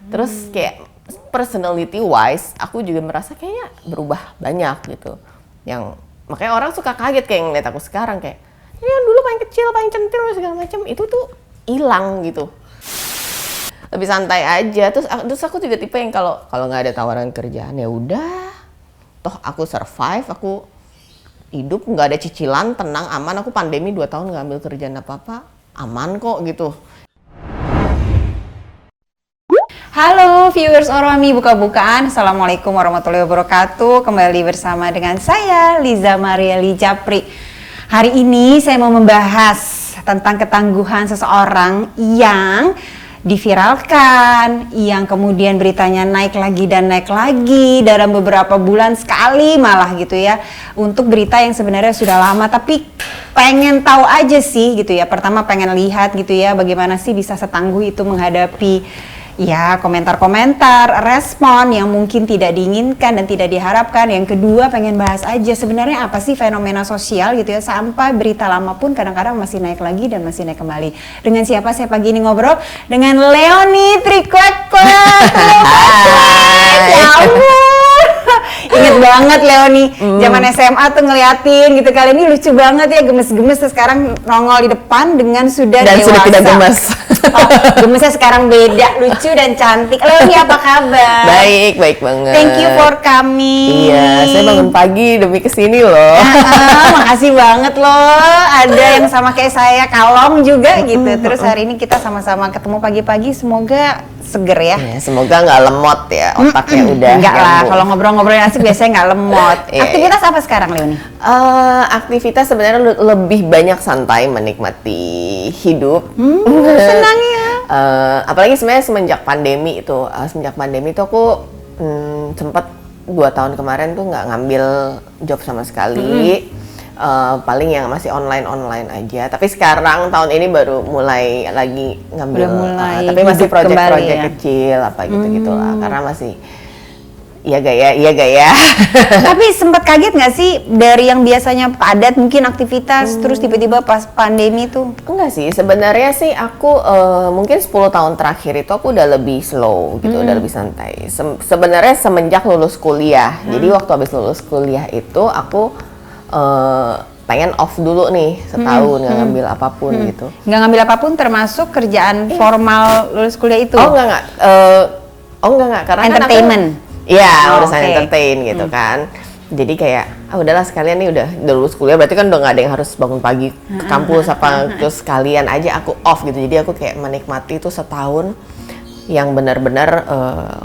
Terus kayak personality wise, aku juga merasa kayaknya berubah banyak gitu. Yang makanya orang suka kaget kayak ngeliat aku sekarang kayak, ini yang dulu paling kecil, paling centil segala macam, itu tuh hilang gitu. Lebih santai aja. Terus aku juga tipe yang kalau nggak ada tawaran kerjaan ya udah, toh aku survive, aku hidup nggak ada cicilan, tenang, aman. Aku pandemi 2 tahun nggak ambil kerjaan apa-apa, aman kok gitu. Halo viewers Oromi Buka-Bukaan, Assalamualaikum warahmatullahi wabarakatuh. Kembali bersama dengan saya Liza Marieli Japri. Hari ini saya mau membahas tentang ketangguhan seseorang yang diviralkan, yang kemudian beritanya naik lagi dan naik lagi dalam beberapa bulan sekali malah gitu ya, untuk berita yang sebenarnya sudah lama tapi pengen tahu aja sih gitu ya. Pertama pengen lihat gitu ya bagaimana sih bisa setangguh itu menghadapi ya komentar-komentar, respon yang mungkin tidak diinginkan dan tidak diharapkan. Yang kedua pengen bahas aja sebenarnya apa sih fenomena sosial gitu ya, sampai berita lama pun kadang-kadang masih naik lagi dan masih naik kembali. Dengan siapa saya pagi ini ngobrol? Dengan Leonie Trikwek-Kwek. Ya ampun, inget banget Leonie, zaman SMA tuh ngeliatin gitu, kali ini lucu banget ya, gemes-gemes. Sekarang nongol di depan dengan sudah dan dewasa. Sudah tidak gemes. Oh, gemesnya sekarang beda, lucu dan cantik. Leonie apa kabar? Baik banget. Thank you for coming. Iya, saya bangun pagi demi kesini loh. Makasih banget loh. Ada yang sama kayak saya, kalong juga gitu. Terus hari ini kita sama-sama ketemu pagi-pagi, semoga seger ya. Ya, semoga nggak lemot ya, otaknya udah. Enggak lah, kalau ngobrol-ngobrolin asik biasanya nggak lemot. Aktivitas apa sekarang Leonie? Aktivitas sebenarnya lebih banyak santai, menikmati hidup. Senang ya. Apalagi sebenarnya semenjak pandemi itu aku sempat 2 tahun kemarin tuh nggak ngambil job sama sekali. Paling yang masih online aja. Tapi sekarang tahun ini baru mulai lagi ngambil, tapi masih project-project ya? Kecil apa gitu-gitulah. Karena masih iya gaya. Tapi sempat kaget nggak sih dari yang biasanya padat mungkin aktivitas, terus tiba-tiba pas pandemi tuh? Enggak sih, sebenarnya sih aku mungkin 10 tahun terakhir itu aku udah lebih slow gitu, udah lebih santai. Sebenarnya semenjak lulus kuliah. Jadi waktu habis lulus kuliah itu aku pengen off dulu nih setahun, nggak ngambil apapun gitu. Nggak ngambil apapun termasuk kerjaan formal lulus kuliah itu? Enggak. Karena entertainment? Iya, urusan entertain gitu kan. Jadi kayak, udahlah sekalian nih udah lulus kuliah, berarti kan udah nggak ada yang harus bangun pagi ke kampus terus sekalian aja aku off gitu. Jadi aku kayak menikmati itu setahun yang benar-benar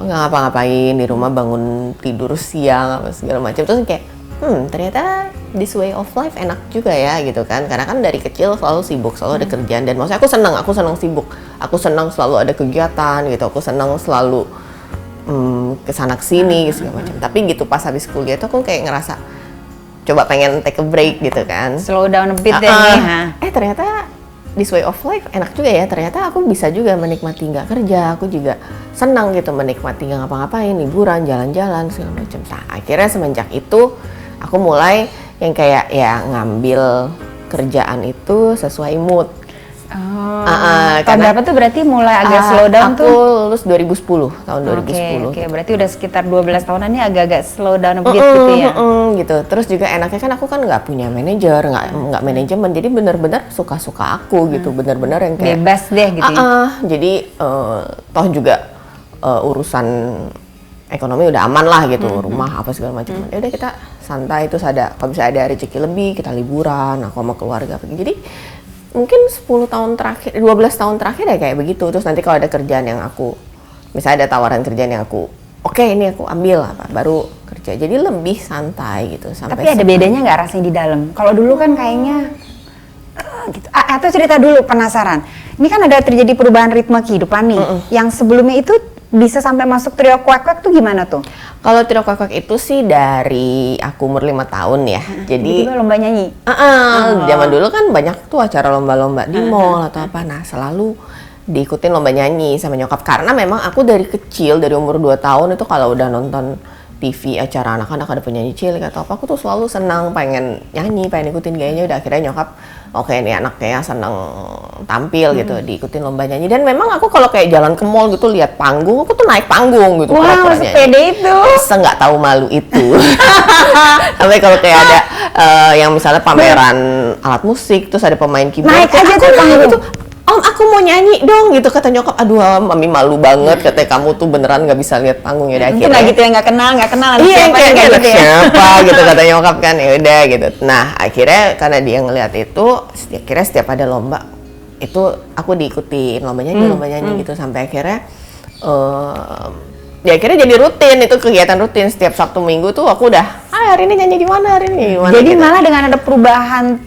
nggak ngapa-ngapain di rumah, bangun tidur siang apa segala macam. Terus kayak ternyata this way of life enak juga ya gitu kan, karena kan dari kecil selalu sibuk, selalu ada kerjaan, dan maksudnya aku senang sibuk, aku senang selalu ada kegiatan gitu, aku senang selalu kesana kesini segala macam. Tapi gitu pas habis kuliah itu aku kayak ngerasa coba pengen take a break gitu kan, slow down a bit deh nih. Ternyata this way of life enak juga ya, ternyata aku bisa juga menikmati nggak kerja, aku juga senang gitu menikmati nggak ngapa-ngapain, liburan, jalan-jalan segala macam. Nah akhirnya semenjak itu aku mulai yang kayak ya ngambil kerjaan itu sesuai mood. Tahun berapa tuh berarti mulai agak slow down tuh? Aku lulus 2010, tahun 2010. Oke, berarti udah sekitar 12 tahunan ini agak-agak slow down a bit gitu ya? Gitu. Terus juga enaknya kan aku kan nggak punya manajer, nggak manajemen, jadi benar-benar suka-suka aku gitu, benar-benar yang kayak bebas deh gitu ya? Jadi toh juga urusan ekonomi udah aman lah gitu, rumah apa segala macam. Ya udah kita santai, terus kalau bisa ada rezeki lebih kita liburan, aku sama keluarga pergi. Jadi mungkin 12 tahun terakhir ya kayak begitu. Terus nanti kalau ada kerjaan yang aku, misalnya ada tawaran kerjaan yang aku ini aku ambil baru kerja. Jadi lebih santai gitu. Tapi ada bedanya nggak rasanya di dalam? Kalau dulu kan kayaknya gitu. Atau cerita dulu, penasaran. Ini kan ada terjadi perubahan ritme kehidupan nih. Yang sebelumnya itu bisa sampai masuk trio kwek-kwek tuh gimana tuh? Kalau trio kwek-kwek itu sih dari aku umur 5 tahun ya. Jadi tiba-tiba lomba nyanyi? Zaman dulu kan banyak tuh acara lomba-lomba di mall atau apa. Nah selalu diikutin lomba nyanyi sama nyokap. Karena memang aku dari kecil, dari umur 2 tahun itu kalau udah nonton TV acara anak-anak ada penyanyi cilik atau apa, aku tuh selalu senang pengen nyanyi, pengen ikutin gayanya. Udah akhirnya nyokap, oke nih anak kayak senang tampil gitu, diikutin lomba nyanyi. Dan memang aku kalau kayak jalan ke mall gitu lihat panggung, aku tuh naik panggung gitu. Wow, sepede itu. Nggak tahu malu itu. Sampai kalau kayak ada yang misalnya pameran alat musik, terus ada pemain keyboard, naik aja tuh panggung. Om, aku mau nyanyi dong gitu, kata nyokap. Aduh, mami malu banget, katanya kamu tuh beneran nggak bisa lihat panggung. Ya udah Itu akhirnya nggak gitu ya, nggak kenal iya, siapa kayak gitu ya. siapa gitu kata nyokap kan. Ya udah gitu. Nah akhirnya karena dia ngelihat itu, akhirnya setiap ada lomba itu aku diikutin lomba nyanyi gitu, sampai akhirnya ya akhirnya jadi rutin, itu kegiatan rutin setiap Sabtu Minggu tuh aku udah hari ini nyanyi di mana, hari ini di mana. Jadi gitu. malah dengan ada perubahan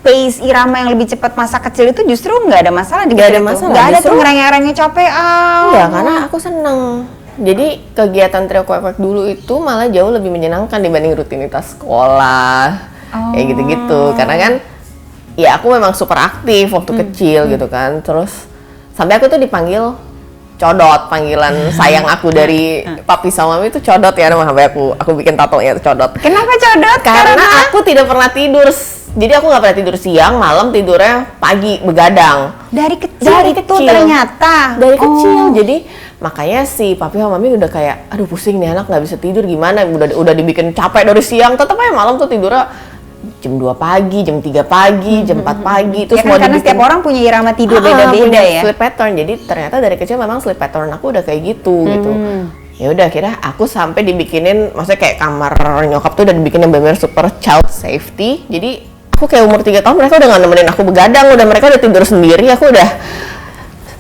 pace irama yang lebih cepat masa kecil itu justru nggak ada masalah di Nggak ada itu. masalah, Nggak ada justru- tuh ngereng-ngerengnya capek. Iya, karena aku seneng. Jadi kegiatan trio kuek-kuek dulu itu malah jauh lebih menyenangkan dibanding rutinitas sekolah, kayak gitu-gitu. Karena kan, ya aku memang super aktif waktu kecil gitu kan. Terus sampai aku tuh dipanggil Codot, panggilan sayang aku dari papi sama mami itu Codot ya, nama sampai aku bikin tatonya itu Codot. Kenapa Codot? Karena aku tidak pernah tidur. Jadi aku nggak pernah tidur siang, malam tidurnya pagi begadang. dari kecil Dari itu kecil. ternyata. Dari kecil. Jadi makanya si papi sama mami udah kayak, aduh pusing nih anak nggak bisa tidur gimana, udah dibikin capek dari siang, tetap aja malam tuh tidurnya jam 2 pagi, jam 3 pagi, jam 4 pagi. Ya kan, karena setiap orang punya irama tidur beda-beda punya ya. sleep pattern. Jadi ternyata dari kecil memang sleep pattern aku udah kayak gitu gitu. Ya udah akhirnya aku sampai dibikinin, maksudnya kayak kamar nyokap tuh udah dibikin yang benar super child safety. Jadi aku kayak umur 3 tahun mereka udah nggak nemenin aku begadang, mereka udah tidur sendiri, aku udah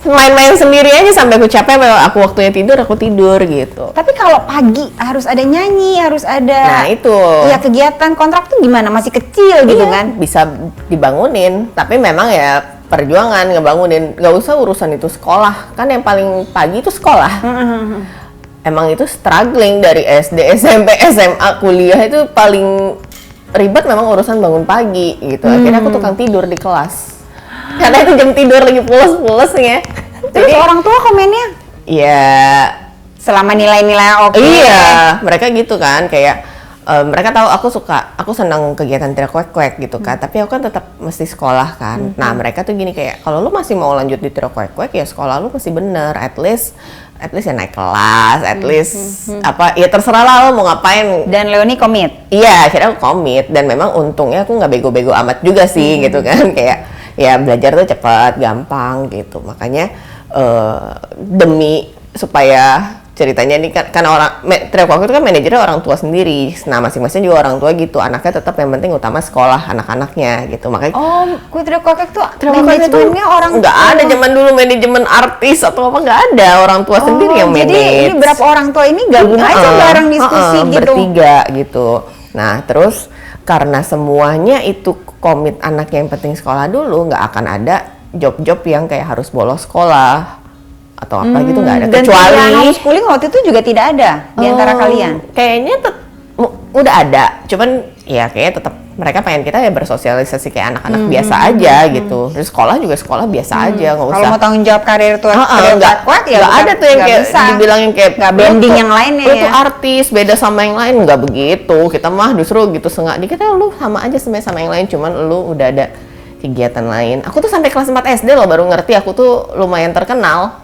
main-main sendiri aja sampai aku capek, aku waktunya tidur aku tidur gitu. Tapi kalau pagi harus ada nyanyi, harus ada. Nah itu. Ya kegiatan kontrak tuh gimana? Masih kecil gitu Iya, kan? bisa dibangunin, tapi memang ya perjuangan ngebangunin. Gak usah urusan itu sekolah, kan yang paling pagi itu sekolah. Emang itu struggling dari SD, SMP, SMA, kuliah itu paling ribet memang urusan bangun pagi gitu. Akhirnya aku tukang tidur di kelas. Karena itu jam tidur lagi pules-pulesnya. Terus orang tua komennya? Ya, Selama nilai-nilai oke. iya, mereka gitu kan, kayak mereka tahu aku senang kegiatan trio kuek-kuek gitu kan, tapi aku kan tetap mesti sekolah kan. Nah, mereka tuh gini kayak, kalau lu masih mau lanjut di trio kuek-kuek ya sekolah lu mesti bener, at least ya naik kelas, at least apa ya terserah lah lo mau ngapain. Dan Leoni komit. Iya, akhirnya aku komit, dan memang untungnya aku nggak bego-bego amat juga sih gitu kan, kayak ya belajar tuh cepat, gampang gitu. Makanya demi supaya ceritanya ini kan orang trio kuek itu kan manajernya orang tua sendiri. Nah, masing-masing juga orang tua gitu. Anaknya tetap yang penting utama sekolah anak-anaknya gitu. Makanya Kue trio kuek tuh manajemennya orang nggak ada zaman dulu manajemen artis atau apa, nggak ada, orang tua sendiri yang manage. Jadi ini berapa orang tua ini gabung aja bareng diskusi gitu. Bertiga gitu. Nah, terus karena semuanya itu komit anaknya yang penting sekolah dulu, nggak akan ada job-job yang kayak harus bolos sekolah atau apa gitu, nggak ada. Dan Kecuali homeschooling waktu itu juga tidak ada di antara kalian. Kayaknya udah ada, cuman ya kayaknya tetap mereka pengen kita ya bersosialisasi kayak anak-anak biasa aja gitu. Terus sekolah juga sekolah biasa aja, nggak usah. Kalau mau tanggung jawab karir tuh Nggak ya nggak ada tuh yang nggak kayak bisa. dibilang yang kayak Nggak blending yang lainnya lu ya. tuh artis beda sama yang lain, nggak begitu. Kita mah justru gitu dikit lu sama aja sebenarnya sama yang lain, cuman lu udah ada kegiatan lain. Aku tuh sampai kelas 4 SD loh baru ngerti aku tuh lumayan terkenal.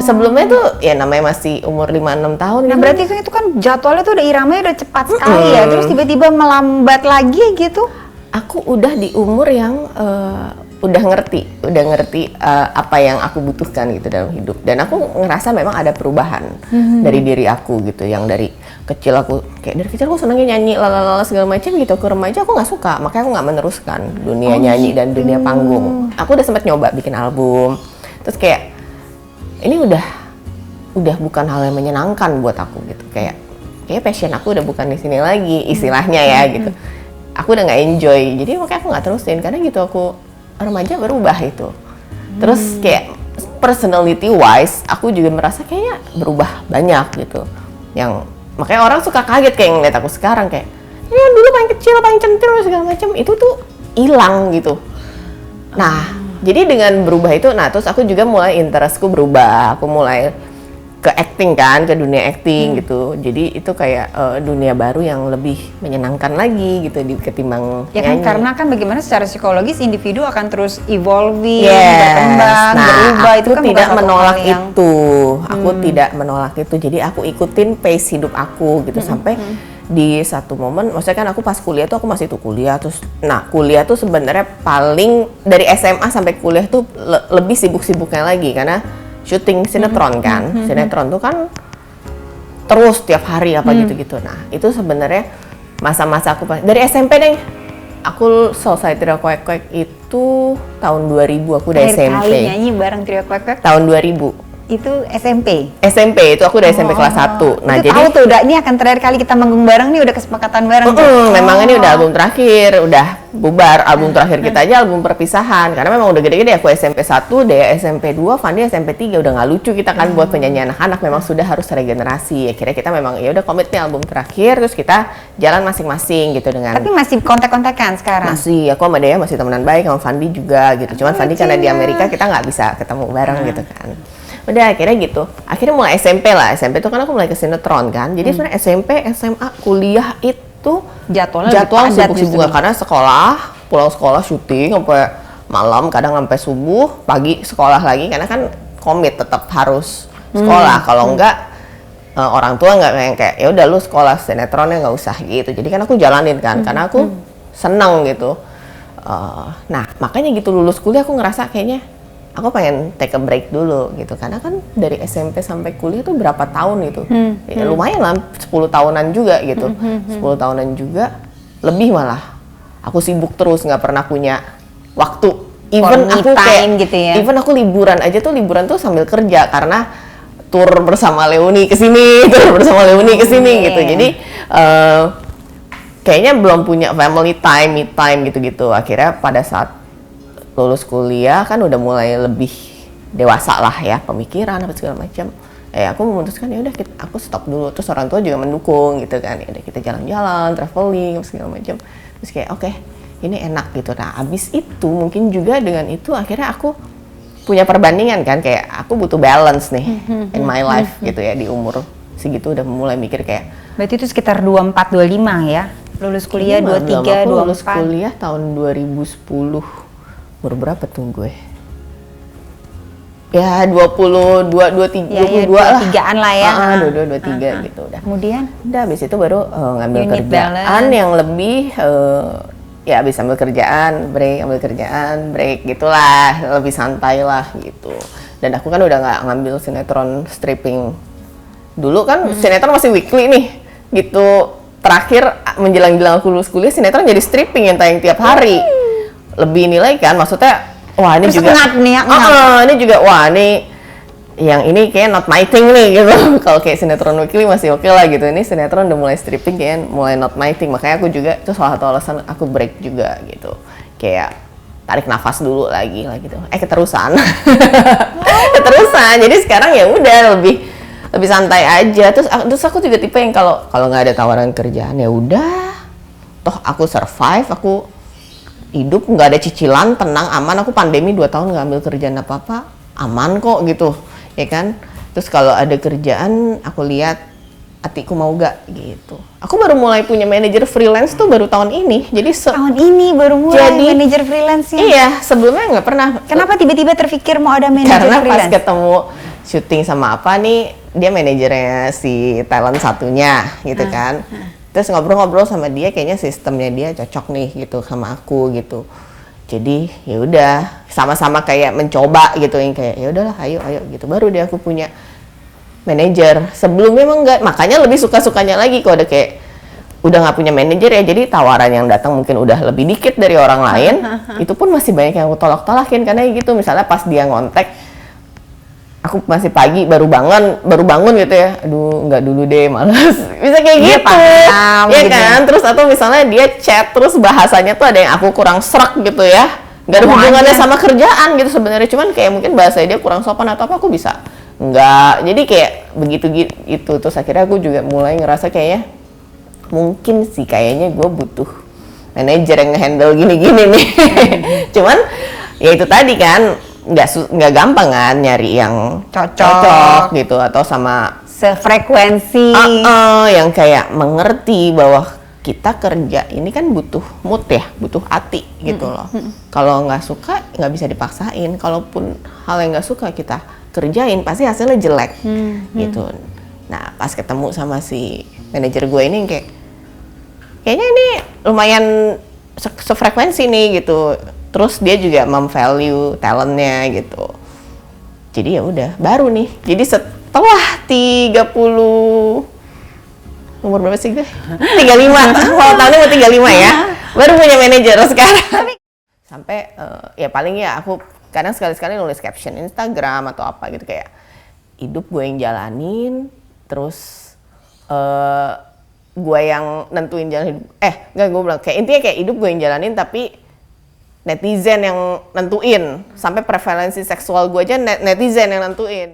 Sebelumnya tuh ya namanya masih umur 5-6 tahun. Nah gitu. berarti kan itu kan jadwalnya tuh udah iramanya udah cepat sekali ya. Terus tiba-tiba melambat lagi gitu. Aku udah di umur yang udah ngerti apa yang aku butuhkan gitu dalam hidup, dan aku ngerasa memang ada perubahan dari diri aku gitu, yang dari kecil aku senangnya nyanyi lalala segala macam gitu, ke remaja aku nggak suka, makanya aku nggak meneruskan dunia nyanyi dan dunia panggung. Aku udah sempat nyoba bikin album, terus kayak ini udah bukan hal yang menyenangkan buat aku gitu, kayak passion aku udah bukan di sini lagi istilahnya ya gitu. Aku udah nggak enjoy, jadi makanya aku nggak terusin, karena gitu aku remaja berubah itu. Terus kayak personality wise aku juga merasa kayaknya berubah banyak gitu, yang makanya orang suka kaget kayak ngeliat aku sekarang kayak ini dulu paling kecil paling centil segala macam, itu tuh hilang gitu. Nah jadi dengan berubah itu, nah terus aku juga mulai interestku berubah, aku mulai ke acting kan, ke dunia acting gitu. Jadi itu kayak dunia baru yang lebih menyenangkan lagi gitu ketimbang Ya kan, nyanyi. karena kan bagaimana secara psikologis individu akan terus evolving, Yes. berkembang, Nah, berubah. Itu aku kan tidak bukan satu menolak hal yang itu. Aku tidak menolak itu. Jadi aku ikutin pace hidup aku gitu sampai di satu momen, maksudnya kan aku pas kuliah tuh aku masih tuh kuliah terus. Nah, kuliah tuh sebenarnya paling dari SMA sampai kuliah tuh lebih sibuk-sibuknya lagi karena syuting sinetron kan. Sinetron tuh kan terus tiap hari apa gitu-gitu. Nah, itu sebenarnya masa-masa aku dari SMP deh. Aku selesai Trio Kwek Kwek itu tahun 2000, aku udah terakhir SMP. kali nyanyi bareng Trio Kwek Kwek Tahun 2000. itu SMP. SMP itu aku udah SMP kelas 1. Nah, itu jadi tahu tuh udah ini akan terakhir kali kita manggung bareng nih, udah kesepakatan bareng. memang ini udah album terakhir, udah bubar. Album terakhir kita aja album perpisahan. Karena memang udah gede-gede, aku SMP 1, Dea SMP 2, Fandi SMP 3. Udah nggak lucu kita kan buat penyanyi anak-anak, memang sudah harus regenerasi. Akhirnya kita memang ya udah komit nih album terakhir, terus kita jalan masing-masing gitu dengan Tapi masih kontak-kontakan sekarang. masih, aku sama Dea masih temenan baik, sama Fandi juga gitu. Cuman Fandi karena di Amerika kita nggak bisa ketemu bareng gitu kan. Udah akhirnya gitu. Akhirnya mulai SMP lah. SMP tuh kan aku mulai ke sinetron kan. Jadi sebenarnya SMP, SMA, kuliah itu Jadwalnya jadwal lebih padat sibuk-sibuk justru. karena sekolah, pulang sekolah syuting sampai malam, kadang sampai subuh, pagi sekolah lagi karena kan komit tetap harus sekolah. Kalau enggak orang tua nggak kayak ya udah lu sekolah sinetronnya nggak usah gitu. Jadi kan aku jalanin kan karena aku seneng gitu. Nah, makanya gitu lulus kuliah aku ngerasa kayaknya aku pengen take a break dulu gitu. Karena kan dari SMP sampai kuliah tuh berapa tahun gitu. Ya, lumayan lah, 10 tahunan juga gitu. 10 tahunan juga, lebih malah. Aku sibuk terus, nggak pernah punya waktu. Even me aku kayak, time gitu ya. even aku liburan aja tuh, liburan tuh sambil kerja. Karena tur bersama Leoni kesini, tur bersama Leoni kesini gitu. Jadi kayaknya belum punya family time, me time gitu-gitu. Akhirnya pada saat lulus kuliah kan udah mulai lebih dewasa lah ya, pemikiran apa segala macam. Aku memutuskan ya udah aku stop dulu. Terus orang tua juga mendukung gitu kan. Ya udah kita jalan-jalan, traveling apa segala macam. Terus kayak oke, ini enak gitu. Nah, abis itu mungkin juga dengan itu akhirnya aku punya perbandingan kan, kayak aku butuh balance nih in my life gitu ya, di umur segitu udah mulai mikir kayak Berarti itu sekitar 24 25 ya. Lulus kuliah belum, 23 aku lulus 24. kuliah tahun 2010. Umur berapa tuh gue? Ya 22, 23, Ya, 22 lah. 23-an lah ya. 22, 23 gitu udah. Kemudian Udah habis itu baru ngambil Unit kerjaan balance. yang lebih ya habis ambil kerjaan, break gitulah, lebih santai lah gitu. Dan aku kan udah nggak ngambil sinetron stripping. Dulu kan sinetron masih weekly nih gitu. Terakhir menjelang aku lulus kuliah, sinetron jadi stripping yang tayang tiap hari. Lebih nilai kan, maksudnya wah ini Terus juga ngap nih, ngap. ini juga wah ini yang ini kayak not my thing nih gitu. Kalau kayak sinetron weekly masih oke lah gitu, ini sinetron udah mulai stripping kayak mulai not my thing. Makanya aku juga itu salah satu alasan aku break juga gitu, kayak tarik nafas dulu lagi lah gitu. Keterusan keterusan, jadi sekarang ya udah lebih santai aja. Terus aku juga tipe yang kalau nggak ada tawaran kerjaan ya udah, toh aku survive, aku hidup nggak ada cicilan, tenang, aman. Aku pandemi 2 tahun nggak ambil kerjaan apa-apa, aman kok gitu, ya kan. Terus kalau ada kerjaan, aku lihat hatiku mau gak gitu. Aku baru mulai punya manajer freelance tuh baru tahun ini. Jadi tahun ini baru mulai Jadi, manajer freelance-nya. iya, sebelumnya nggak pernah. Kenapa tiba-tiba terpikir mau ada manajer Karena pas freelance? ketemu syuting sama apa nih, dia manajernya si talent satunya gitu kan. Terus ngobrol-ngobrol sama dia, kayaknya sistemnya dia cocok nih gitu sama aku gitu. Jadi ya udah sama-sama kayak mencoba gitu, yang kayak ya udahlah ayo gitu. Baru dia aku punya manajer. Sebelumnya emang enggak, makanya lebih suka-sukanya lagi kalau udah kayak udah nggak punya manajer ya. Jadi tawaran yang datang mungkin udah lebih dikit dari orang lain. Itu pun masih banyak yang aku tolak-tolakin karena gitu. Misalnya pas dia ngontek, aku masih pagi baru bangun gitu ya, aduh nggak dulu deh, malas. Bisa kayak Dia gitu paham ya gitu. kan. Terus atau misalnya dia chat terus bahasanya tuh ada yang aku kurang serak gitu ya, nggak ada Ngomong hubungannya aja. sama kerjaan gitu sebenarnya, cuman kayak mungkin bahasanya dia kurang sopan atau apa, aku bisa nggak. Jadi kayak begitu gitu. Terus akhirnya aku juga mulai ngerasa kayaknya mungkin sih kayaknya gue butuh manajer yang nge-handle gini-gini nih. Cuman ya itu tadi kan, nggak gampang kan nyari yang cocok gitu, atau sama sefrekuensi, yang kayak mengerti bahwa kita kerja ini kan butuh mood ya, butuh hati gitu loh. Kalau nggak suka nggak bisa dipaksain, kalaupun hal yang nggak suka kita kerjain pasti hasilnya jelek gitu. Nah pas ketemu sama si manajer gue ini kayaknya ini lumayan sefrekuensi nih gitu. Terus dia juga memvalue talentnya gitu. Jadi ya udah baru nih. Jadi setelah 30 umur berapa sih gue? 35. Kalau tahunnya mau 35 ya. Baru punya manajer sekarang. Sampai ya paling ya aku kadang sekali-sekali nulis caption Instagram atau apa gitu, kayak hidup gue yang jalanin, terus gue yang nentuin jalan hidup. Enggak, gue bilang kayak intinya kayak hidup gue yang jalanin tapi netizen yang nentuin. Sampai preferensi seksual gue aja netizen yang nentuin.